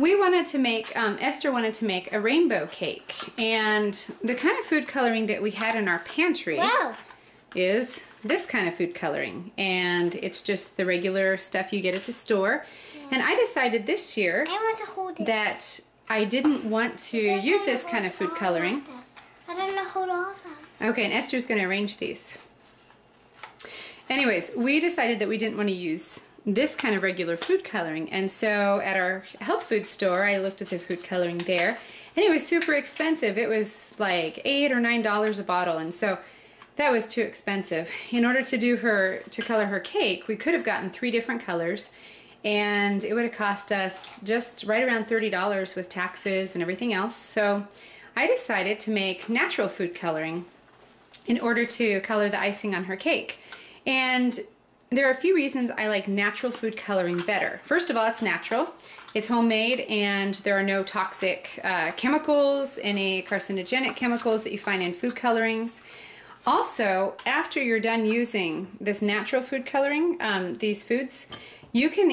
we wanted to make, Esther wanted to make a rainbow cake. And the kind of food coloring that we had in our pantry is this kind of food coloring. And it's just the regular stuff you get at the store. Yeah. And I decided this year that I didn't want to use this kind of food coloring. I don't know how to hold them. Okay, and Esther's going to arrange these. Anyways, we decided that we didn't want to use this kind of regular food coloring, and so at our health food store I looked at the food coloring there, and it was super expensive. It was like $8 or $9 a bottle, and so that was too expensive. In order to color her cake, we could have gotten 3 different colors, and it would have cost us just right around $30 with taxes and everything else. So I decided to make natural food coloring in order to color the icing on her cake. And there are a few reasons I like natural food coloring better. First of all, it's natural, it's homemade, and there are no toxic chemicals, any carcinogenic chemicals that you find in food colorings. Also, after you're done using this natural food coloring, these foods, you can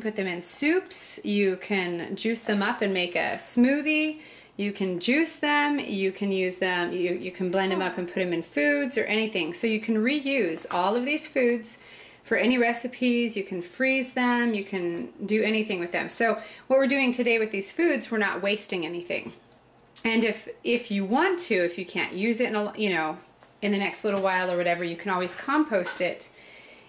put them in soups, you can juice them up and make a smoothie, you can juice them, you can use them, you can blend them up and put them in foods or anything. So you can reuse all of these foods for any recipes, you can freeze them, you can do anything with them. So what we're doing today with these foods, we're not wasting anything. And if you want to, if you can't use it in the next little while or whatever, you can always compost it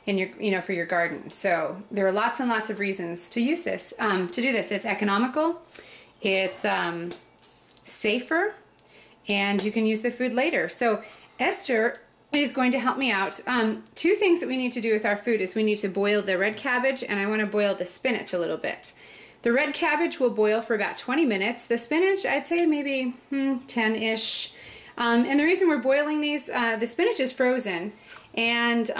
in your for your garden. So there are lots and lots of reasons to use this, to do this. It's economical, it's safer, and you can use the food later. So Esther is going to help me out. 2 things that we need to do with our food is we need to boil the red cabbage, and I want to boil the spinach a little bit. The red cabbage will boil for about 20 minutes. The spinach, I'd say maybe 10-ish. And the reason we're boiling these, the spinach is frozen, and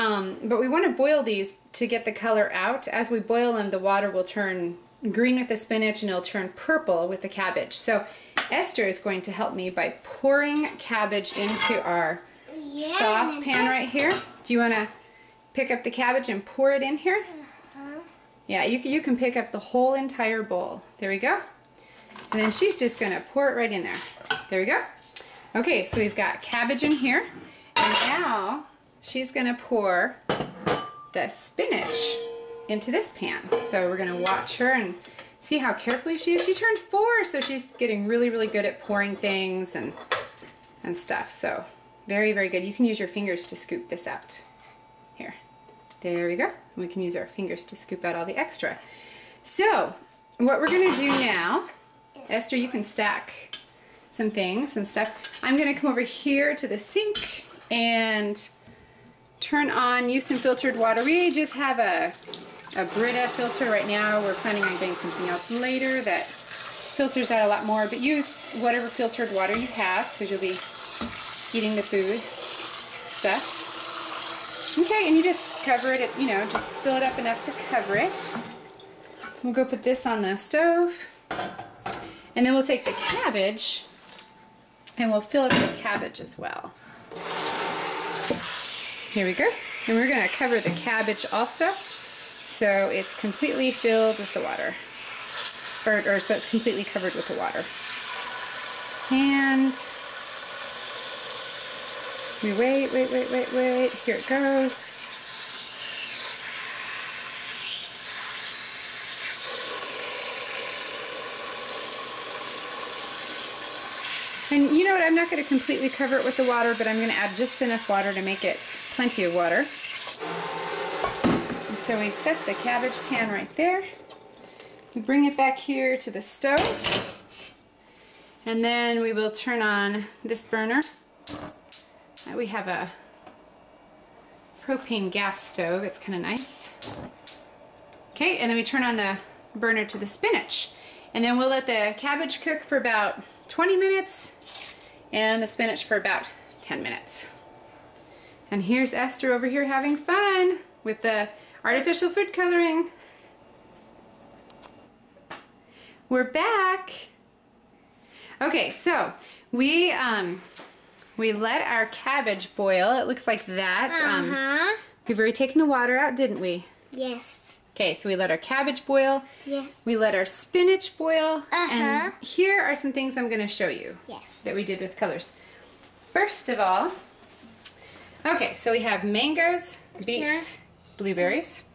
but we want to boil these to get the color out. As we boil them, the water will turn green with the spinach and it'll turn purple with the cabbage. So Esther is going to help me by pouring cabbage into our saucepan right here. Do you want to pick up the cabbage and pour it in here? Yeah, you can pick up the whole entire bowl. There we go. And then she's just going to pour it right in there. There we go. Okay, so we've got cabbage in here. And now she's going to pour the spinach into this pan. So we're going to watch her and see how carefully she is. She turned 4, so she's getting really, really good at pouring things and stuff. So very, very good. You can use your fingers to scoop this out. Here. There we go. We can use our fingers to scoop out all the extra. So what we're going to do now, Esther, you can stack some things and stuff. I'm going to come over here to the sink and use some filtered water. We just have a Brita filter right now. We're planning on getting something else later that filters out a lot more, but use whatever filtered water you have because you'll be eating the food stuff. Okay, and you just cover it, just fill it up enough to cover it. We'll go put this on the stove, and then we'll take the cabbage and we'll fill up the cabbage as well. Here we go. And we're going to cover the cabbage also, so it's completely filled with the water. Or so it's completely covered with the water. And we wait. Here it goes. And you know what, I'm not going to completely cover it with the water, but I'm going to add just enough water to make it plenty of water. And so we set the cabbage pan right there. We bring it back here to the stove. And then we will turn on this burner. We have a propane gas stove. It's kind of nice. Okay, and then we turn on the burner to the spinach. And then we'll let the cabbage cook for about 20 minutes and the spinach for about 10 minutes. And here's Esther over here having fun with the artificial food coloring. We're back. Okay, so we let our cabbage boil. It looks like that. We've already taken the water out, didn't we? Yes. Okay, so we let our cabbage boil. Yes. We let our spinach boil. Uh-huh. And here are some things I'm going to show you. Yes. That we did with colors. First of all, okay, so we have mangoes, beets, blueberries.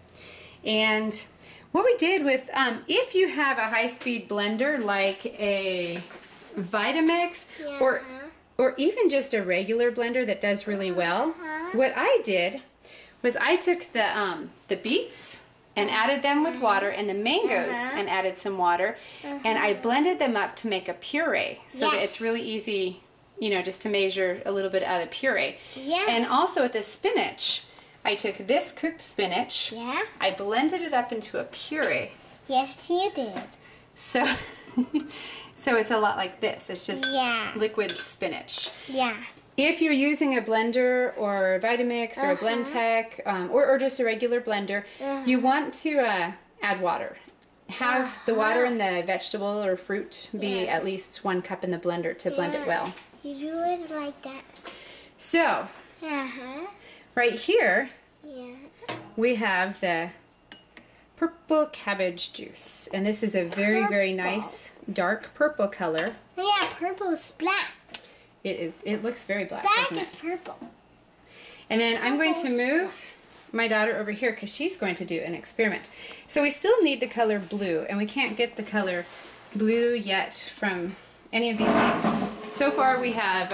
And what we did with, if you have a high-speed blender like a Vitamix or even just a regular blender that does really well, what I did was I took the beets and added them with water, and the mangoes and added some water, and I blended them up to make a puree so that it's really easy, you know, just to measure a little bit out of the puree. Yeah. And also with the spinach, I took this cooked spinach, I blended it up into a puree. Yes, you did. So, so it's a lot like this. It's just liquid spinach. Yeah. If you're using a blender or a Vitamix or a Blendtec or just a regular blender, you want to add water. Have the water in the vegetable or fruit be at least 1 cup in the blender to blend it well. You do it like that. So, right here, we have the purple cabbage juice. And this is a very, very nice dark purple color. Yeah, purple is black. It is. It looks very black, Black doesn't it? is purple. And then I'm going to move my daughter over here because she's going to do an experiment. So we still need the color blue, and we can't get the color blue yet from any of these things. So far we have,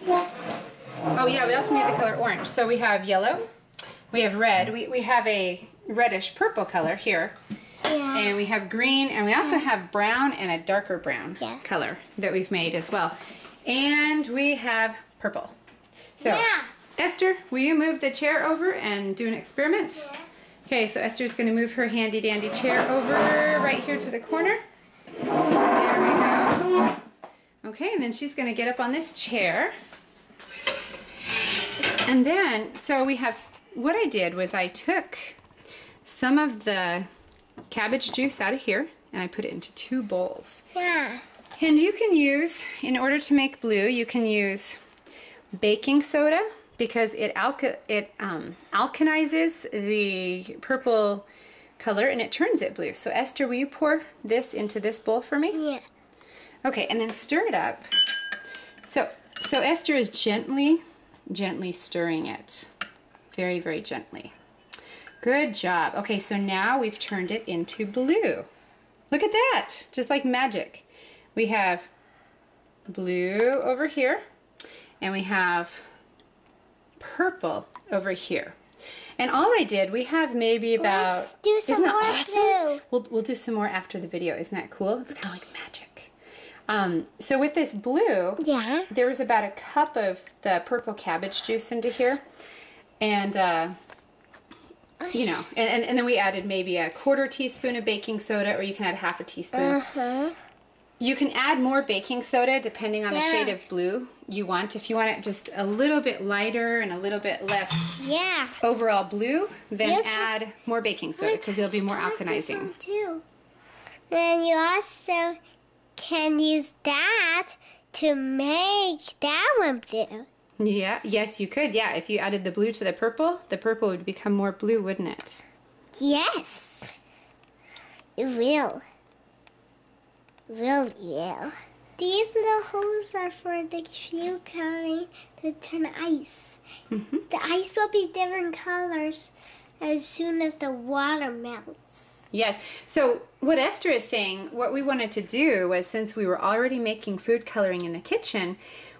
oh yeah, we also need the color orange. So we have yellow, we have red, we have a reddish purple color here, and we have green, and we also have brown and a darker brown color that we've made as well. And we have purple. So, Esther, will you move the chair over and do an experiment? Okay, so Esther's going to move her handy dandy chair over right here to the corner. There we go. Okay, and then she's going to get up on this chair. And then, so we have, what I did was I took some of the cabbage juice out of here and I put it into 2 bowls. Yeah. And you can use, in order to make blue, you can use baking soda because it alkalizes the purple color and it turns it blue. So Esther, will you pour this into this bowl for me? Yeah. Okay, and then stir it up. So Esther is gently stirring it. Very, very gently. Good job. Okay, so now we've turned it into blue. Look at that, just like magic. We have blue over here, and we have purple over here. And all I did, we have maybe about... Let's do some more blue. We'll do some more after the video. Isn't that cool? It's kind of like magic. So with this blue, there was about a cup of the purple cabbage juice into here. And, you know, and then we added maybe a 1/4 teaspoon of baking soda, or you can add 1/2 teaspoon. You can add more baking soda depending on the shade of blue you want. If you want it just a little bit lighter and a little bit less overall blue, then add more baking soda because it'll be more alkalizing. Then you also can use that to make that one blue. Yeah, yes you could. Yeah, if you added the blue to the purple would become more blue, wouldn't it? Yes, it will. Really will. These little holes are for the food coloring to turn ice. The ice will be different colors as soon as the water melts. Yes. So what Esther is saying, what we wanted to do was, since we were already making food coloring in the kitchen,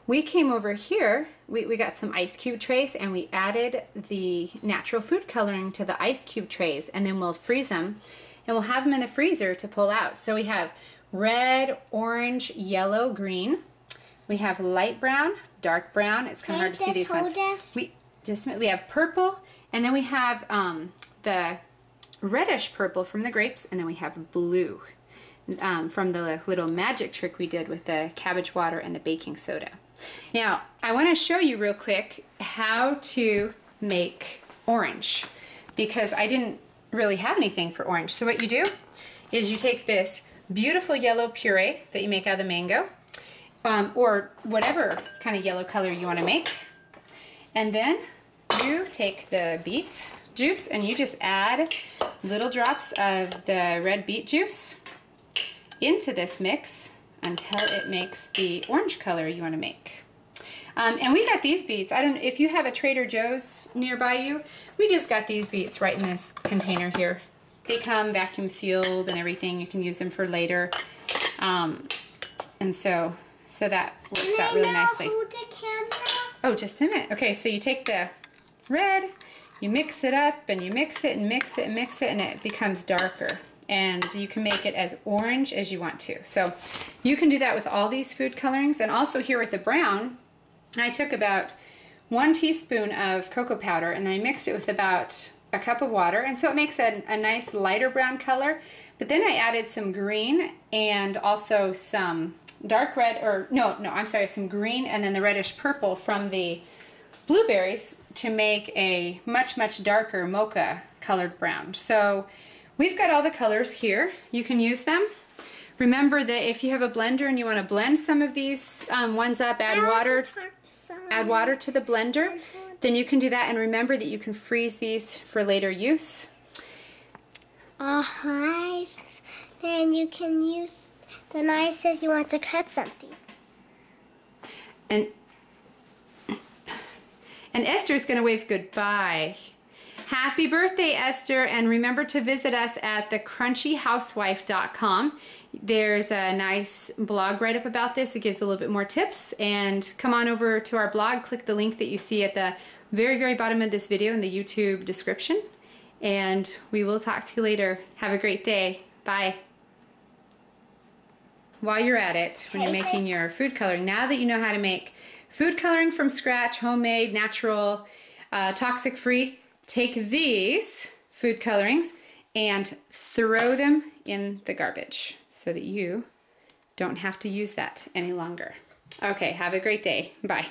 we came over here, we got some ice cube trays, and we added the natural food coloring to the ice cube trays, and then we'll freeze them, and we'll have them in the freezer to pull out. So we have red, orange, yellow, green. We have light brown, dark brown. It's kind of hard to see these ones. We have purple, and then we have the reddish purple from the grapes, and then we have blue from the little magic trick we did with the cabbage water and the baking soda. Now, I want to show you real quick how to make orange, because I didn't really have anything for orange. So what you do is you take this beautiful yellow puree that you make out of the mango, or whatever kind of yellow color you want to make, and then you take the beet juice and you just add little drops of the red beet juice into this mix until it makes the orange color you want to make. And we got these beets. I don't know if you have a Trader Joe's nearby you. We just got these beets right in this container here. They come vacuum sealed and everything. You can use them for later. And so that works out really nicely. Hold the camera. Oh, just a minute. Okay, so you take the red, you mix it up, and you mix it and mix it and mix it, and it becomes darker. And you can make it as orange as you want to. So you can do that with all these food colorings. And also here with the brown, I took about 1 teaspoon of cocoa powder and then I mixed it with about a cup of water. And so it makes a nice lighter brown color. But then I added some green and also some dark red, or I'm sorry, some green and then the reddish purple from the blueberries to make a much, much darker mocha colored brown. So we've got all the colors here. You can use them. Remember that if you have a blender and you want to blend some of these ones up, add water to the blender, then you can do that. And remember that you can freeze these for later use. Then you can use the knife if you want to cut something. And Esther's going to wave goodbye. Happy birthday, Esther, and remember to visit us at thecrunchyhousewife.com. There's a nice blog write-up about this. It gives a little bit more tips, and come on over to our blog, click the link that you see at the very, very bottom of this video in the YouTube description, and we will talk to you later. Have a great day. Bye. While you're at it, when you're making your food coloring, now that you know how to make food coloring from scratch, homemade, natural, toxic-free, take these food colorings and throw them in the garbage so that you don't have to use that any longer. Okay, have a great day. Bye.